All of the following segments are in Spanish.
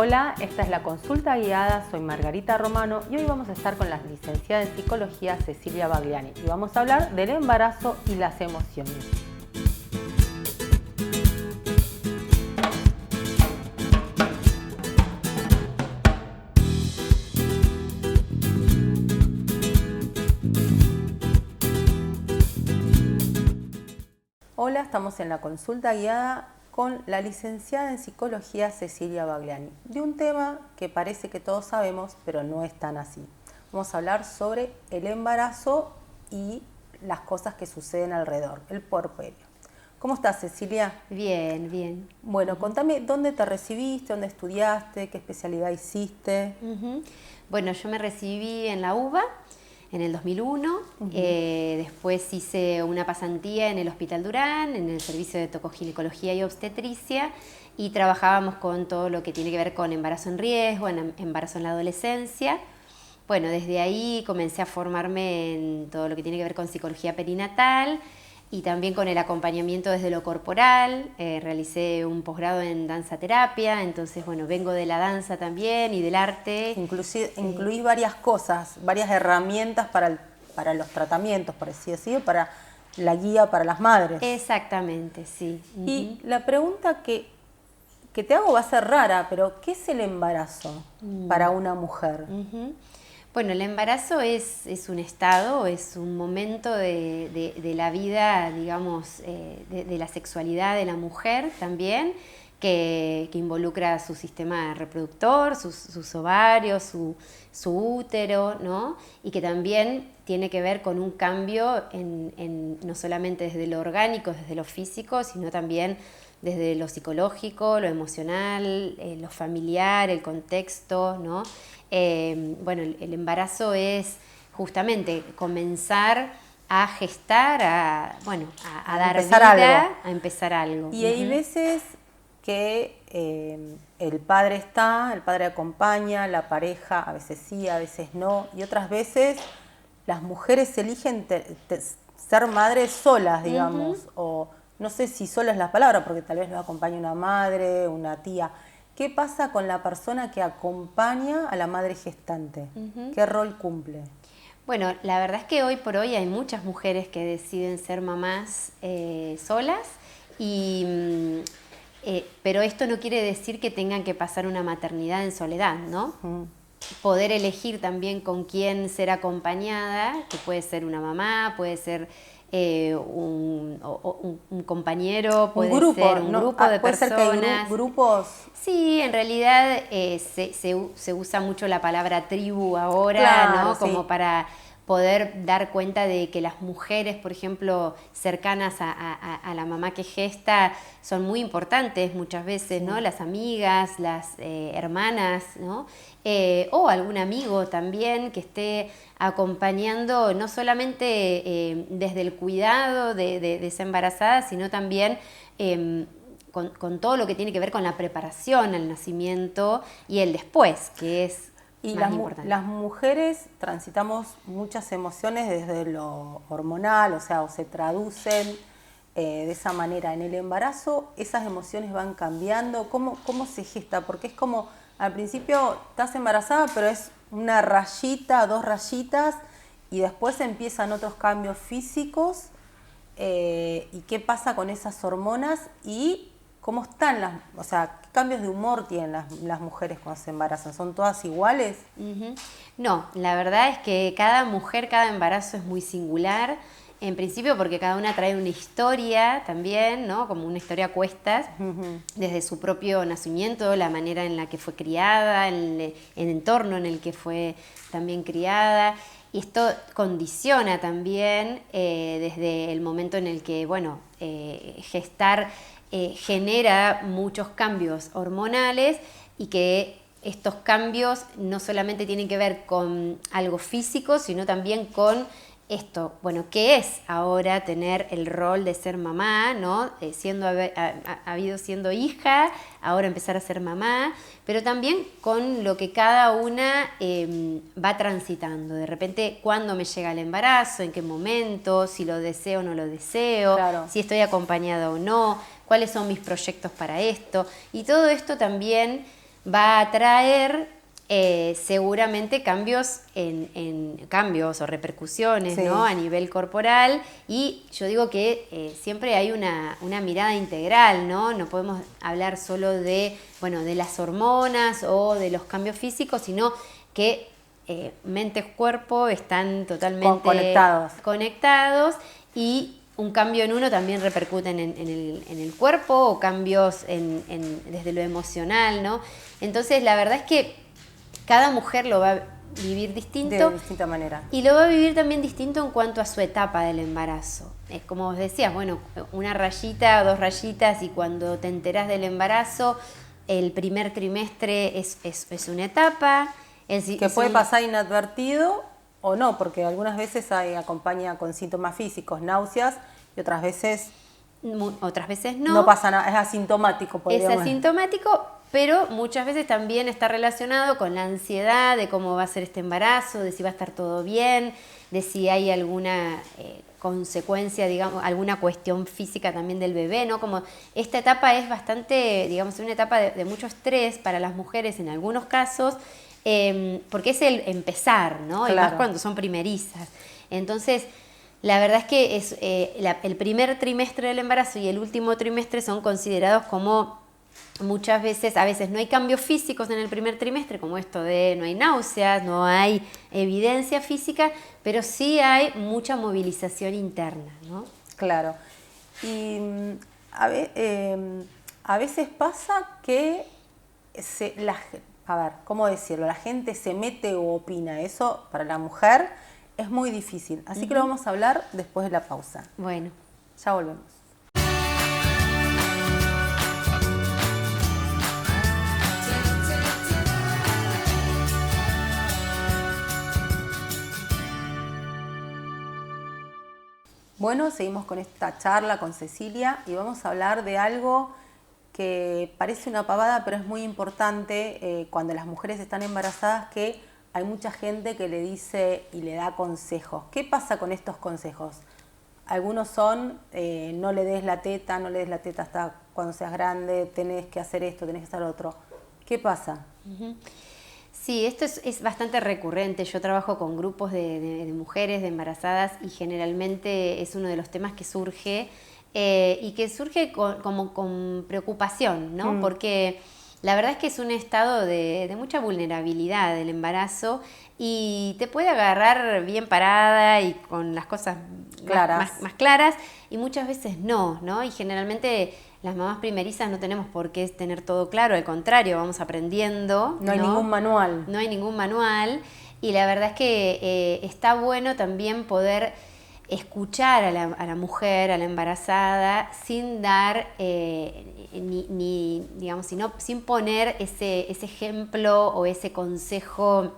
Hola, esta es la consulta guiada, soy Margarita Romano y hoy vamos a estar con la licenciada en psicología Cecilia Bagliani y vamos a hablar del embarazo y las emociones. Hola, estamos en la consulta guiada con la licenciada en psicología Cecilia Bagliani, de un tema que parece que todos sabemos, pero no es tan así. Vamos a hablar sobre el embarazo y las cosas que suceden alrededor, el puerperio. ¿Cómo estás, Cecilia? Bien, bien. Bueno, contame dónde te recibiste, dónde estudiaste, qué especialidad hiciste. Bueno, yo me recibí en la UBA en el 2001, después hice una pasantía en el Hospital Durán, en el servicio de tocoginecología y obstetricia, y trabajábamos con todo lo que tiene que ver con embarazo en riesgo, embarazo en la adolescencia. Bueno, desde ahí comencé a formarme en todo lo que tiene que ver con psicología perinatal y también con el acompañamiento desde lo corporal. Realicé un posgrado en danza terapia, entonces bueno, vengo de la danza también y del arte. Incluí varias cosas, varias herramientas para los tratamientos, por así decirlo, para la guía para las madres. Exactamente, sí. Y la pregunta que te hago va a ser rara, pero ¿qué es el embarazo para una mujer? Bueno, el embarazo es un estado, es un momento de la vida, digamos, de la sexualidad de la mujer también, que involucra su sistema reproductor, sus ovarios, su útero, ¿no? Y que también tiene que ver con un cambio no solamente desde lo orgánico, desde lo físico, sino también desde lo psicológico, lo emocional, lo familiar, el contexto, ¿no? Bueno, el embarazo es justamente comenzar a gestar, a dar vida, a empezar algo. Y hay veces que el padre acompaña, la pareja a veces sí, a veces no, y otras veces las mujeres eligen ser madres solas, digamos, o no sé si sola es la palabra, porque tal vez lo acompaña una madre, una tía. ¿Qué pasa con la persona que acompaña a la madre gestante? ¿Qué rol cumple? Bueno, la verdad es que hoy por hoy hay muchas mujeres que deciden ser mamás solas, pero esto no quiere decir que tengan que pasar una maternidad en soledad, ¿no? Poder elegir también con quién ser acompañada, que puede ser una mamá, puede ser un compañero, puede ser un grupo de puede personas. Ser que hay grupos. Sí, en realidad se usa mucho la palabra tribu ahora, claro, ¿no? Como sí. para poder dar cuenta de que las mujeres, por ejemplo, cercanas a la mamá que gesta, son muy importantes muchas veces, ¿no? Las amigas, las hermanas, ¿no? O algún amigo también que esté acompañando no solamente desde el cuidado de esa embarazada, sino también con todo lo que tiene que ver con la preparación al nacimiento y el después, que es más importante. Las mujeres transitamos muchas emociones desde lo hormonal, o sea, o se traducen de esa manera. En el embarazo, esas emociones van cambiando. ¿Cómo se gesta? Porque es como, al principio estás embarazada, pero es una rayita, 2 rayitas, y después empiezan otros cambios físicos. ¿Y qué pasa con esas hormonas? Y ¿cómo están o sea, qué cambios de humor tienen las mujeres cuando se embarazan? ¿Son todas iguales? No, la verdad es que cada mujer, cada embarazo es muy singular. En principio porque cada una trae una historia también, ¿no? Como una historia a cuestas, desde su propio nacimiento, la manera en la que fue criada, el entorno en el que fue también criada. Y esto condiciona también desde el momento en el que, gestar genera muchos cambios hormonales y que estos cambios no solamente tienen que ver con algo físico, sino también con esto, ¿qué es ahora tener el rol de ser mamá, ¿no? Siendo hija, ahora empezar a ser mamá, pero también con lo que cada una va transitando. De repente, ¿cuándo me llega el embarazo? ¿En qué momento? ¿Si lo deseo o no lo deseo? Claro. ¿Si estoy acompañada o no? ¿Cuáles son mis proyectos para esto? Y todo esto también va a traer seguramente cambios cambios o repercusiones, Sí. ¿no? A nivel corporal, y yo digo que siempre hay una mirada integral, ¿no? No podemos hablar solo de las hormonas o de los cambios físicos, sino que mente y cuerpo están totalmente conectados, y un cambio en uno también repercute en el cuerpo, o cambios desde lo emocional, ¿no? Entonces la verdad es que cada mujer lo va a vivir distinto. De distinta manera. Y lo va a vivir también distinto en cuanto a su etapa del embarazo. Es como vos decías, una rayita o 2 rayitas, y cuando te enterás del embarazo, el primer trimestre es una etapa. Que puede pasar inadvertido o no, porque algunas veces acompaña con síntomas físicos, náuseas, y otras veces no. No pasa nada, es asintomático. Es asintomático, pero muchas veces también está relacionado con la ansiedad de cómo va a ser este embarazo, de si va a estar todo bien, de si hay alguna consecuencia, digamos, alguna cuestión física también del bebé, ¿no? Como esta etapa es bastante, digamos, una etapa de mucho estrés para las mujeres en algunos casos, porque es el empezar, ¿no? Claro. Y más cuando son primerizas. Entonces, la verdad es que el primer trimestre del embarazo y el último trimestre son considerados como, muchas veces, a veces no hay cambios físicos en el primer trimestre, como esto de no hay náuseas, no hay evidencia física, pero sí hay mucha movilización interna, ¿no? Claro. Y a veces pasa que ¿cómo decirlo? La gente se mete o opina. Eso para la mujer es muy difícil. Así que lo vamos a hablar después de la pausa. Bueno. Ya volvemos. Bueno, seguimos con esta charla con Cecilia y vamos a hablar de algo que parece una pavada, pero es muy importante cuando las mujeres están embarazadas, que hay mucha gente que le dice y le da consejos. ¿Qué pasa con estos consejos? Algunos son, no le des la teta hasta cuando seas grande, tenés que hacer esto, tenés que hacer lo otro. ¿Qué pasa? Sí, esto es bastante recurrente. Yo trabajo con grupos de mujeres, de embarazadas, y generalmente es uno de los temas que surge, y que surge con preocupación, ¿no? Porque la verdad es que es un estado de mucha vulnerabilidad el embarazo, y te puede agarrar bien parada y con las cosas más claras, y muchas veces no, y generalmente las mamás primerizas no tenemos por qué tener todo claro, al contrario, vamos aprendiendo. No hay ningún manual. No hay ningún manual, y la verdad es que está bueno también poder escuchar a la mujer, a la embarazada, sin dar sin poner ese ejemplo o ese consejo.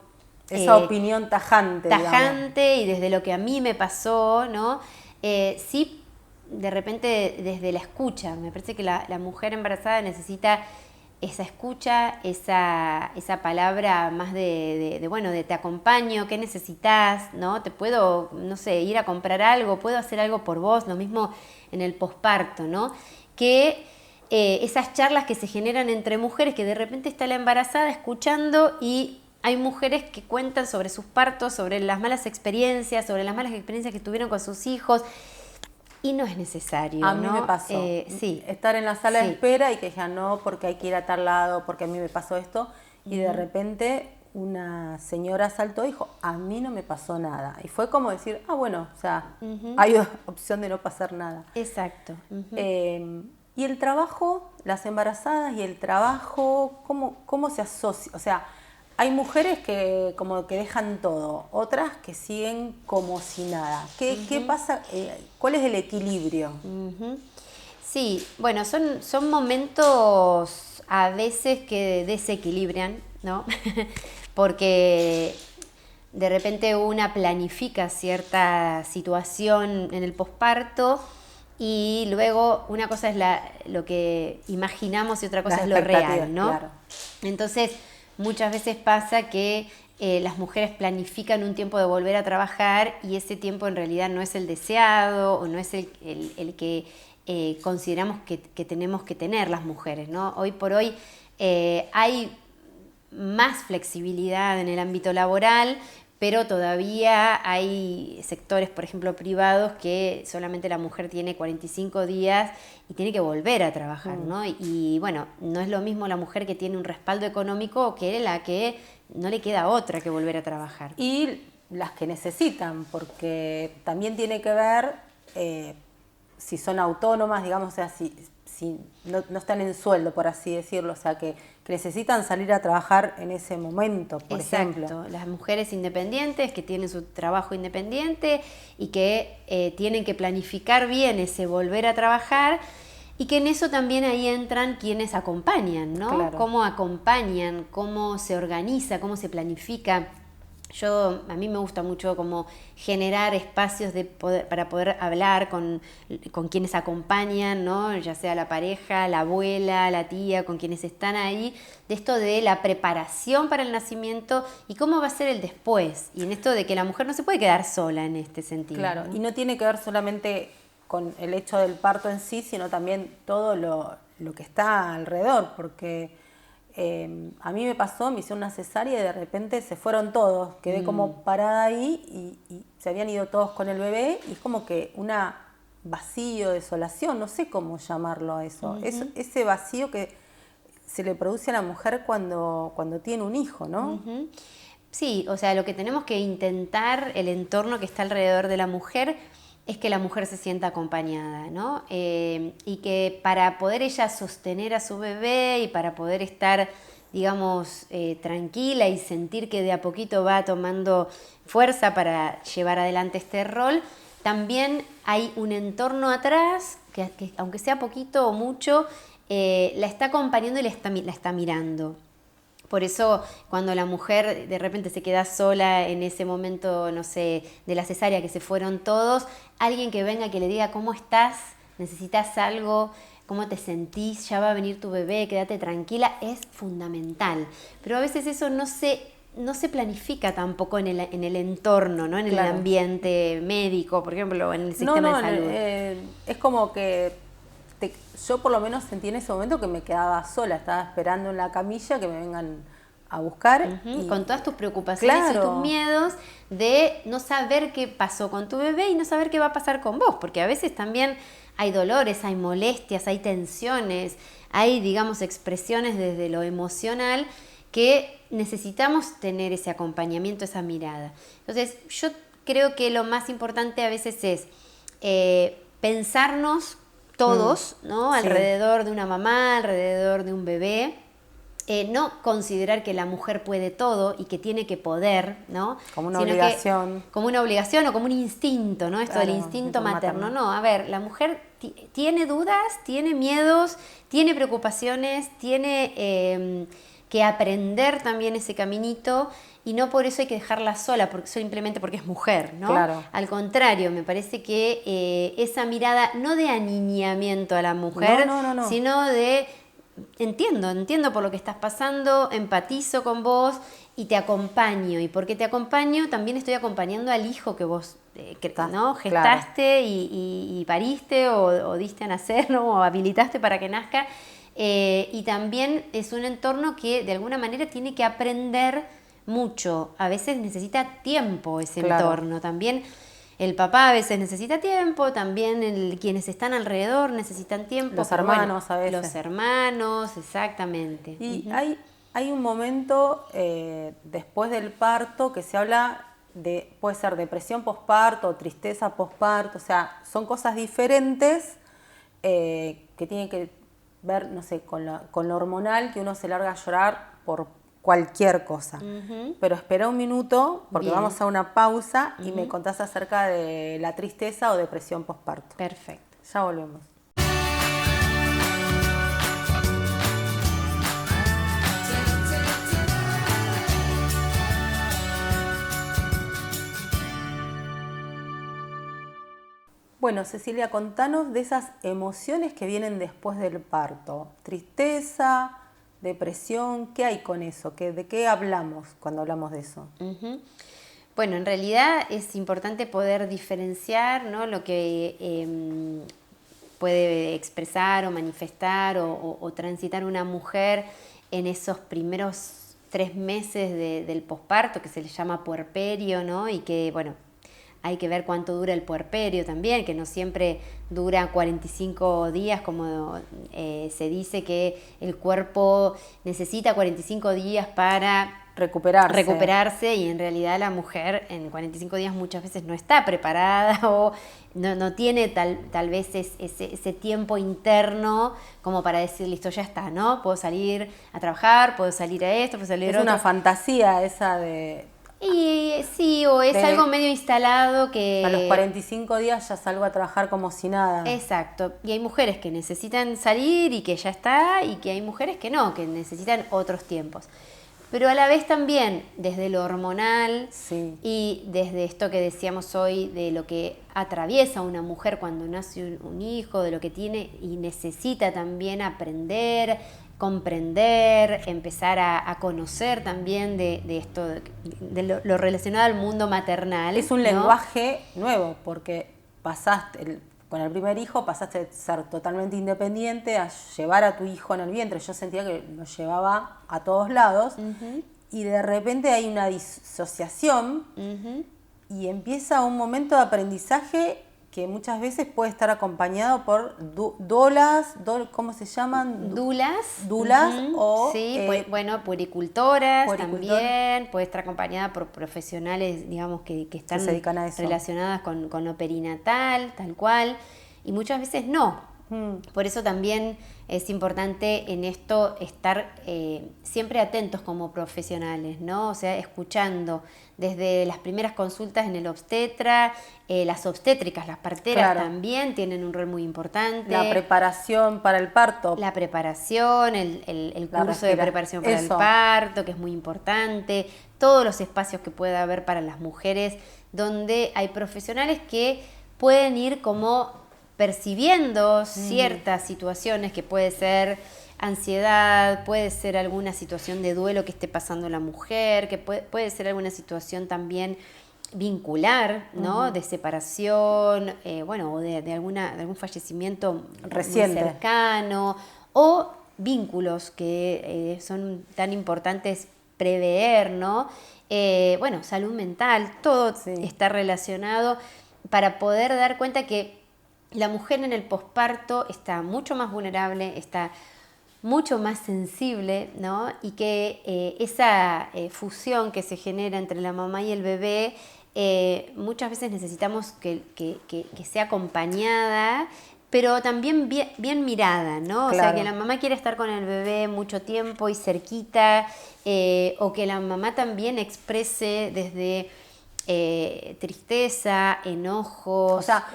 Esa opinión tajante. Y desde lo que a mí me pasó, ¿no? Sí, de repente desde la escucha. Me parece que la mujer embarazada necesita esa escucha, esa palabra más de te acompaño, ¿qué necesitas? ¿No? Te puedo, no sé, ir a comprar algo, puedo hacer algo por vos, lo mismo en el posparto, ¿no? Que esas charlas que se generan entre mujeres, que de repente está la embarazada escuchando, y hay mujeres que cuentan sobre sus partos, sobre las malas experiencias, que tuvieron con sus hijos, y no es necesario. A mí me pasó. Sí. Estar en la sala de espera y que digan no, porque hay que ir a tal lado, porque a mí me pasó esto. Y de repente una señora saltó y dijo, a mí no me pasó nada. Y fue como decir, bueno, o sea, hay opción de no pasar nada. Exacto. Y el trabajo, las embarazadas y el trabajo, ¿cómo se asocia? O sea, hay mujeres que como que dejan todo, otras que siguen como si nada. ¿Qué pasa? ¿Cuál es el equilibrio? Sí, bueno, son momentos a veces que desequilibran, ¿no? Porque de repente una planifica cierta situación en el posparto, y luego una cosa es lo que imaginamos y otra cosa es lo real, ¿no? Claro. Entonces, muchas veces pasa que las mujeres planifican un tiempo de volver a trabajar, y ese tiempo en realidad no es el deseado, o no es el que consideramos que tenemos que tener las mujeres, ¿no? Hoy por hoy hay más flexibilidad en el ámbito laboral, pero todavía hay sectores, por ejemplo, privados, que solamente la mujer tiene 45 días y tiene que volver a trabajar, ¿no? Y bueno, no es lo mismo la mujer que tiene un respaldo económico que la que no le queda otra que volver a trabajar. Y las que necesitan, porque también tiene que ver si son autónomas, digamos, o sea, si no están en sueldo, por así decirlo, o sea, que necesitan salir a trabajar en ese momento, por ejemplo. Exacto, las mujeres independientes que tienen su trabajo independiente y que tienen que planificar bien ese volver a trabajar, y que en eso también ahí entran quienes acompañan, ¿no? Claro. Cómo acompañan, cómo se organiza, cómo se planifica. A mí me gusta mucho como generar espacios para poder hablar con quienes acompañan, ¿no? Ya sea la pareja, la abuela, la tía, con quienes están ahí, de esto de la preparación para el nacimiento y cómo va a ser el después. Y en esto de que la mujer no se puede quedar sola en este sentido. Claro, ¿no? y no tiene que ver solamente con el hecho del parto en sí, sino también todo lo que está alrededor, porque a mí me pasó, me hicieron una cesárea y de repente se fueron todos, quedé como parada ahí y se habían ido todos con el bebé y es como que una vacío, desolación, no sé cómo llamarlo a eso, es ese vacío que se le produce a la mujer cuando tiene un hijo, ¿no? Sí, o sea, lo que tenemos que intentar, el entorno que está alrededor de la mujer, es que la mujer se sienta acompañada, ¿no? Y que para poder ella sostener a su bebé y para poder estar, digamos, tranquila y sentir que de a poquito va tomando fuerza para llevar adelante este rol, también hay un entorno atrás que aunque sea poquito o mucho, la está acompañando y la está mirando. Por eso, cuando la mujer de repente se queda sola en ese momento, no sé, de la cesárea, que se fueron todos, alguien que venga, que le diga cómo estás, necesitas algo, cómo te sentís, ya va a venir tu bebé, quédate tranquila, es fundamental. Pero a veces eso no se planifica tampoco en el entorno, ¿no? En el ambiente médico, por ejemplo, en el sistema de salud. Es como que yo por lo menos sentí en ese momento que me quedaba sola, estaba esperando en la camilla que me vengan a buscar. Y, con todas tus preocupaciones y tus miedos de no saber qué pasó con tu bebé y no saber qué va a pasar con vos, porque a veces también hay dolores, hay molestias, hay tensiones, hay, digamos, expresiones desde lo emocional que necesitamos tener ese acompañamiento, esa mirada. Entonces, yo creo que lo más importante a veces es pensarnos todos, ¿no? Sí. Alrededor de una mamá, alrededor de un bebé. No considerar que la mujer puede todo y que tiene que poder, ¿no? Como una obligación. Como una obligación o como un instinto, ¿no? Esto del instinto materno. No, a ver, la mujer tiene dudas, tiene miedos, tiene preocupaciones, tiene que aprender también ese caminito y no por eso hay que dejarla sola, simplemente porque es mujer, ¿no? Claro. Al contrario, me parece que esa mirada no de aniñamiento a la mujer, no. sino de entiendo por lo que estás pasando, empatizo con vos y te acompaño. Y porque te acompaño, también estoy acompañando al hijo que vos ¿no? Gestaste, claro. y pariste o diste a nacer, ¿no? O habilitaste para que nazca. Y también es un entorno que de alguna manera tiene que aprender mucho. A veces necesita tiempo ese entorno. También el papá a veces necesita tiempo, también quienes están alrededor necesitan tiempo. Los hermanos, a veces. Los hermanos, exactamente. Y hay un momento después del parto que se habla de, puede ser depresión posparto o tristeza posparto, o sea, son cosas diferentes que tienen que ver, no sé, con lo hormonal, que uno se larga a llorar por cualquier cosa. Pero espera un minuto, porque vamos a una pausa y me contás acerca de la tristeza o depresión posparto. Perfecto. Ya volvemos. Bueno, Cecilia, contanos de esas emociones que vienen después del parto. Tristeza, depresión, ¿qué hay con eso? ¿De qué hablamos cuando hablamos de eso? Bueno, en realidad es importante poder diferenciar, ¿no? Lo que puede expresar o manifestar o transitar una mujer en esos primeros 3 meses del posparto, que se le llama puerperio, ¿no? Y que, bueno, hay que ver cuánto dura el puerperio también, que no siempre dura 45 días, como se dice que el cuerpo necesita 45 días para recuperarse, y en realidad la mujer en 45 días muchas veces no está preparada o no tiene tal vez ese tiempo interno como para decir, listo, ya está, ¿no? Puedo salir a trabajar, puedo salir a esto, puedo salir a otro. Es una fantasía esa de... Y sí, o es algo medio instalado que... A los 45 días ya salgo a trabajar como si nada. Exacto. Y hay mujeres que necesitan salir y que ya está, y que hay mujeres que no, que necesitan otros tiempos. Pero a la vez también, desde lo hormonal y desde esto que decíamos hoy, de lo que atraviesa una mujer cuando nace un hijo, de lo que tiene y necesita también aprender, comprender, empezar a conocer también de esto, de lo relacionado al mundo maternal. Es un lenguaje nuevo, porque con el primer hijo pasaste de ser totalmente independiente a llevar a tu hijo en el vientre. Yo sentía que lo llevaba a todos lados, y de repente hay una disociación, y empieza un momento de aprendizaje que muchas veces puede estar acompañado por ¿cómo se llaman? Dulas. O... Sí, puericultoras también. Puede estar acompañada por profesionales, digamos, que están se dedican a eso, relacionadas con lo perinatal, tal cual. Y muchas veces no. Por eso también es importante en esto estar siempre atentos como profesionales, ¿no? O sea, escuchando desde las primeras consultas en el obstetra, las obstétricas, las parteras también tienen un rol muy importante. La preparación para el parto. La preparación, el curso de preparación para el parto, que es muy importante. Todos los espacios que pueda haber para las mujeres, donde hay profesionales que pueden ir como percibiendo ciertas situaciones, que puede ser ansiedad, puede ser alguna situación de duelo que esté pasando la mujer, que puede ser alguna situación también vincular, ¿no? De separación, o de algún fallecimiento reciente, muy cercano, o vínculos que son tan importantes prever, ¿no? Salud mental, todo está relacionado para poder dar cuenta que la mujer en el posparto está mucho más vulnerable, está mucho más sensible, ¿no? Y que esa fusión que se genera entre la mamá y el bebé, muchas veces necesitamos que sea acompañada, pero también bien mirada, ¿no? Claro. O sea, que la mamá quiere estar con el bebé mucho tiempo y cerquita, o que la mamá también exprese desde tristeza, enojos. O sea,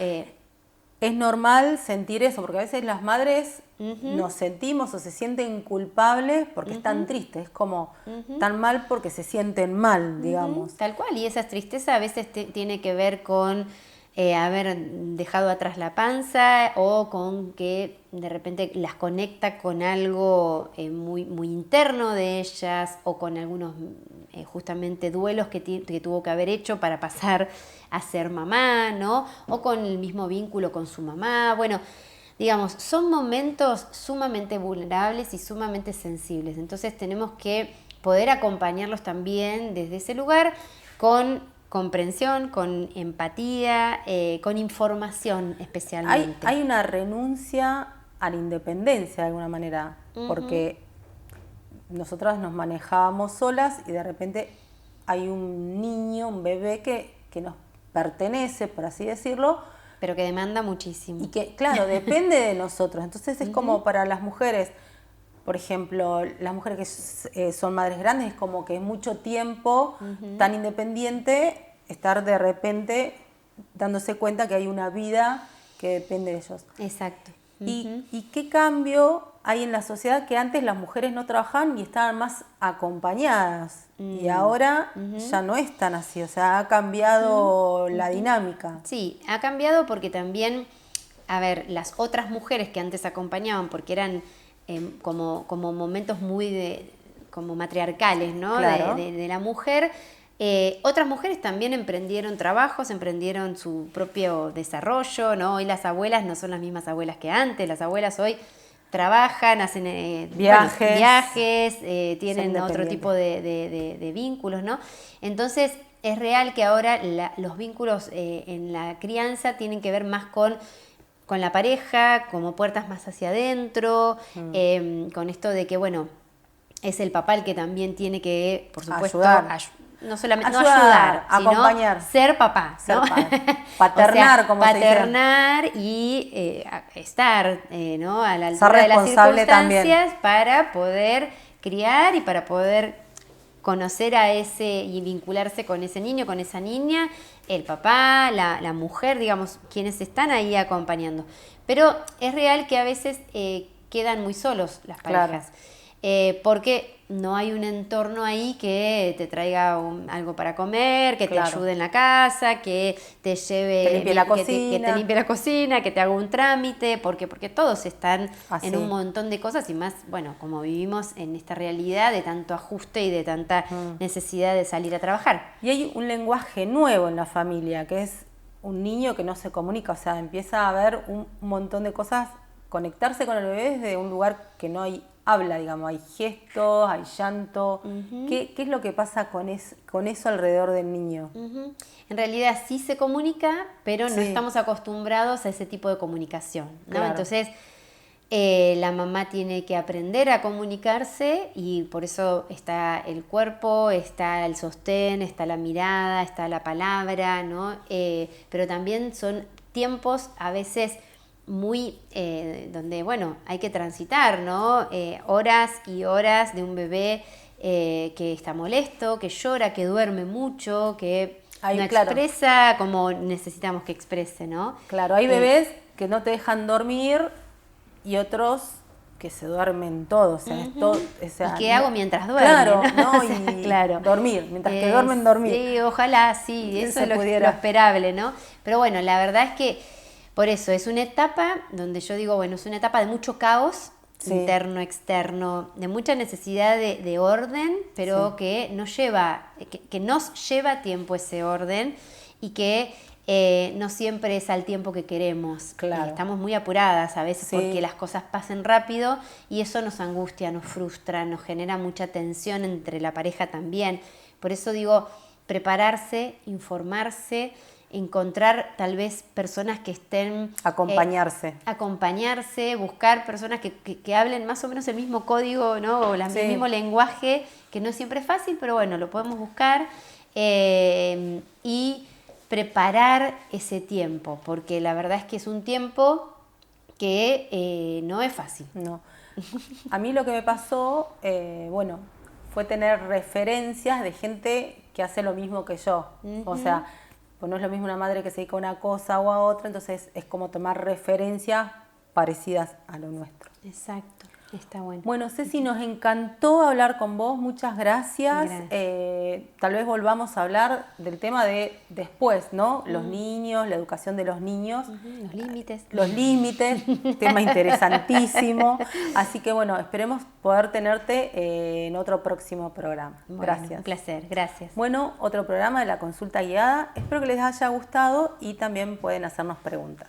es normal sentir eso, porque a veces las madres nos sentimos o se sienten culpables porque están tristes, es como tan mal porque se sienten mal, digamos. Tal cual, y esa tristeza a veces tiene que ver con haber dejado atrás la panza, o con que de repente las conecta con algo muy interno de ellas, o con algunos justamente duelos que tuvo que haber hecho para pasar a ser mamá, ¿no? O con el mismo vínculo con su mamá. Bueno, digamos, son momentos sumamente vulnerables y sumamente sensibles. Entonces tenemos que poder acompañarlos también desde ese lugar con comprensión, con empatía, con información especialmente. Hay una renuncia a la independencia de alguna manera, porque nosotras nos manejábamos solas y de repente hay un niño, un bebé que nos pertenece, por así decirlo. Pero que demanda muchísimo. Y que, claro, depende de nosotros. Entonces es como para las mujeres, por ejemplo, las mujeres que son madres grandes, es como que es mucho tiempo tan independiente, estar de repente dándose cuenta que hay una vida que depende de ellos. Exacto. ¿Y qué cambio hay en la sociedad? Que antes las mujeres no trabajaban y estaban más acompañadas, y ahora ya no es tan así, o sea, ha cambiado la dinámica. Sí, ha cambiado porque también, a ver, las otras mujeres que antes acompañaban, porque eran como momentos muy como matriarcales, ¿no? Claro. De la mujer. Otras mujeres también emprendieron trabajos, emprendieron su propio desarrollo, ¿no? Hoy las abuelas no son las mismas abuelas que antes, las abuelas hoy trabajan, hacen viajes, tienen otro tipo de vínculos, ¿no? Entonces, es real que ahora los vínculos en la crianza tienen que ver más con la pareja, como puertas más hacia adentro, con esto de que, bueno, es el papá el que también tiene que, por supuesto, no solamente ayudar, sino acompañar, ser papá, ¿no? Paternar, o sea, como paternar se dice. Y estar, ¿no? A la altura de las circunstancias también, para poder criar y para poder conocer a ese y vincularse con ese niño, con esa niña, el papá, la mujer, digamos, quienes están ahí acompañando. Pero es real que a veces quedan muy solos las parejas. Porque no hay un entorno ahí que te traiga algo para comer, que te ayude en la casa, que te lleve, te limpie la cocina, que te limpie la cocina, que te haga un trámite, porque todos están en un montón de cosas y más, bueno, como vivimos en esta realidad de tanto ajuste y de tanta necesidad de salir a trabajar. Y hay un lenguaje nuevo en la familia, que es un niño que no se comunica, o sea, empieza a haber un montón de cosas, conectarse con el bebé desde un lugar que no hay habla, digamos, hay gestos, hay llanto. ¿Qué es lo que pasa con eso alrededor del niño? En realidad sí se comunica, pero no estamos acostumbrados a ese tipo de comunicación, ¿no? Claro. Entonces, la mamá tiene que aprender a comunicarse y por eso está el cuerpo, está el sostén, está la mirada, está la palabra, ¿no? Pero también son tiempos a veces muy, donde, bueno, hay que transitar, ¿no? Horas y horas de un bebé que está molesto, que llora, que duerme mucho, que no expresa como necesitamos que exprese, ¿no? Claro, hay bebés que no te dejan dormir y otros que se duermen todos. O sea, ¿y qué hago mientras duermen? Claro, ¿no? O sea, y claro. dormir, mientras que duermen, dormir. Sí, ojalá, sí, eso es lo esperable, ¿no? Pero bueno, la verdad es que por eso es una etapa donde yo digo, bueno, es una etapa de mucho caos, interno, externo, de mucha necesidad de orden, pero que nos lleva tiempo ese orden y que no siempre es al tiempo que queremos. Claro. Estamos muy apuradas a veces porque las cosas pasen rápido y eso nos angustia, nos frustra, nos genera mucha tensión entre la pareja también. Por eso digo, prepararse, informarse, encontrar tal vez personas que estén... Acompañarse, buscar personas que hablen más o menos el mismo código, ¿no? O el mismo lenguaje, que no siempre es fácil, pero bueno, lo podemos buscar y preparar ese tiempo, porque la verdad es que es un tiempo que no es fácil. No. A mí lo que me pasó, bueno, fue tener referencias de gente que hace lo mismo que yo. O sea, pues no es lo mismo una madre que se dedica a una cosa o a otra, entonces es como tomar referencias parecidas a lo nuestro. Exacto, está bueno. Bueno, Ceci, nos encantó hablar con vos, muchas gracias. Tal vez volvamos a hablar del tema de después, ¿no? Los niños, la educación de los niños. Los límites. Los límites, tema interesantísimo. Así que bueno, esperemos poder tenerte en otro próximo programa. Bueno, gracias. Un placer, gracias. Bueno, otro programa de la consulta guiada. Espero que les haya gustado y también pueden hacernos preguntas.